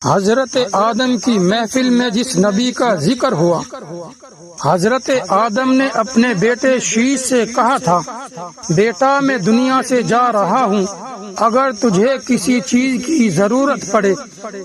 حضرت آدم کی محفل میں جس نبی کا ذکر ہوا، حضرت آدم نے اپنے بیٹے شیش سے کہا تھا، بیٹا میں دنیا سے جا رہا ہوں، اگر تجھے کسی چیز کی ضرورت پڑے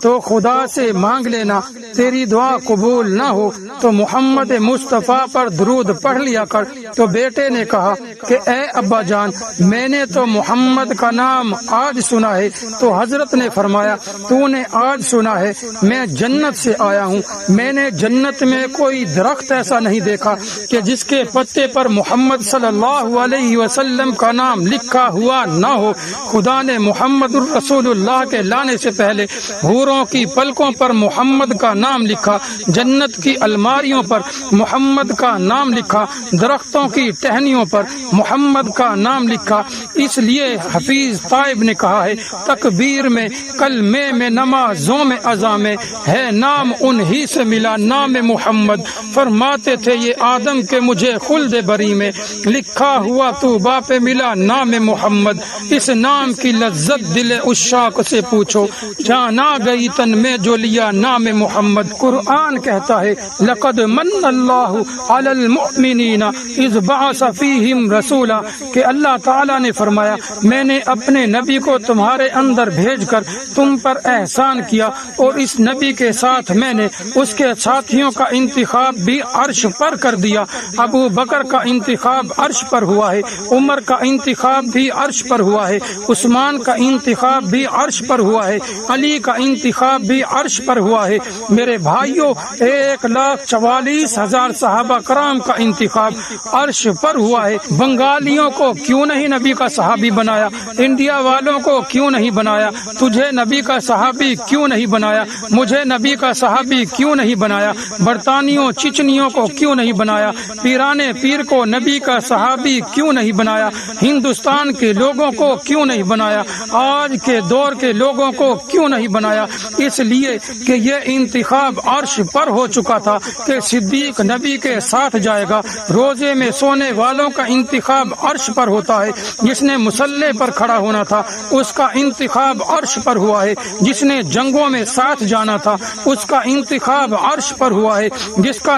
تو خدا سے مانگ لینا، تیری دعا قبول نہ ہو تو محمد مصطفیٰ پر درود پڑھ لیا کر۔ تو بیٹے نے کہا کہ اے ابا جان، میں نے تو محمد کا نام آج سنا ہے۔ تو حضرت نے فرمایا، تو نے آج سنا ہے، میں جنت سے آیا ہوں، میں نے جنت میں کوئی درخت ایسا نہیں دیکھا کہ جس کے پتے پر محمد صلی اللہ علیہ وسلم کا نام لکھا ہوا نہ ہو۔ خدا نے محمد الرسول اللہ کے لانے سے پہلے حوروں کی پلکوں پر محمد کا نام لکھا، جنت کی الماریوں پر محمد کا نام لکھا، درختوں کی ٹہنیوں پر محمد کا نام لکھا۔ اس لیے حفیظ طائب نے کہا ہے، تکبیر میں، کلمے میں، نمازوں میں، اذان میں ہے نام انہی سے ملا نام محمد۔ فرماتے تھے یہ آدم کے مجھے خلد بری میں لکھا ہوا طوبیٰ پہ ملا نام محمد۔ اس نام کی لذت دل عشاق سے پوچھو، جانا گئی تن میں جو لیا نام محمد۔ قرآن کہتا ہے، لقد من اللہ علی المؤمنین اذ بعث فیہم رسولا، کہ اللہ تعالیٰ نے فرمایا، میں نے اپنے نبی کو تمہارے اندر بھیج کر تم پر احسان کیا، اور اس نبی کے ساتھ میں نے اس کے ساتھیوں کا انتخاب بھی عرش پر کر دیا۔ ابو بکر کا انتخاب عرش پر ہوا ہے، عمر کا انتخاب بھی عرش پر ہوا ہے، عثمان کا انتخاب بھی عرش پر ہوا ہے، علی کا انتخاب بھی عرش پر ہوا ہے۔ میرے بھائیوں، 1,44,000 صحابہ کرام کا انتخاب عرش پر ہوا ہے۔ بنگالیوں کو کیوں نہیں نبی کا صحابی بنایا؟ انڈیا والوں کو کیوں نہیں بنایا؟ تجھے نبی کا صحابی کیوں نہیں بنایا؟ مجھے نبی کا صحابی کیوں نہیں بنایا؟ برطانیوں چچنیوں کو کیوں نہیں بنایا؟ پیرانے پیر کو نبی کا صحابی کیوں نہیں بنایا؟ ہندوستان کے لوگوں کو کیوں نہیں بنایا؟ آج کے دور کے لوگوں کو کیوں نہیں بنایا؟ اس لیے کہ یہ انتخاب عرش پر ہو چکا تھا کہ صدیق نبی کے ساتھ جائے گا۔ روزے میں سونے والوں کا انتخاب عرش پر ہوتا ہے، جس نے مصلے پر کھڑا ہونا تھا اس کا انتخاب عرش پر ہوا ہے، جس نے جنگوں میں ساتھ جانا تھا اس کا انتخاب عرش پر ہوا ہے، جس کا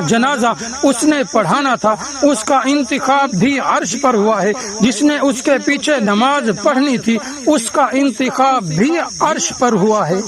جنازہ اس نے پڑھانا تھا اس کا انتخاب بھی عرش پر ہوا ہے، جس نے اس کے پیچھے نماز پڑھنی تھی اس کا انتخاب بھی عرش پر ہوا ہے۔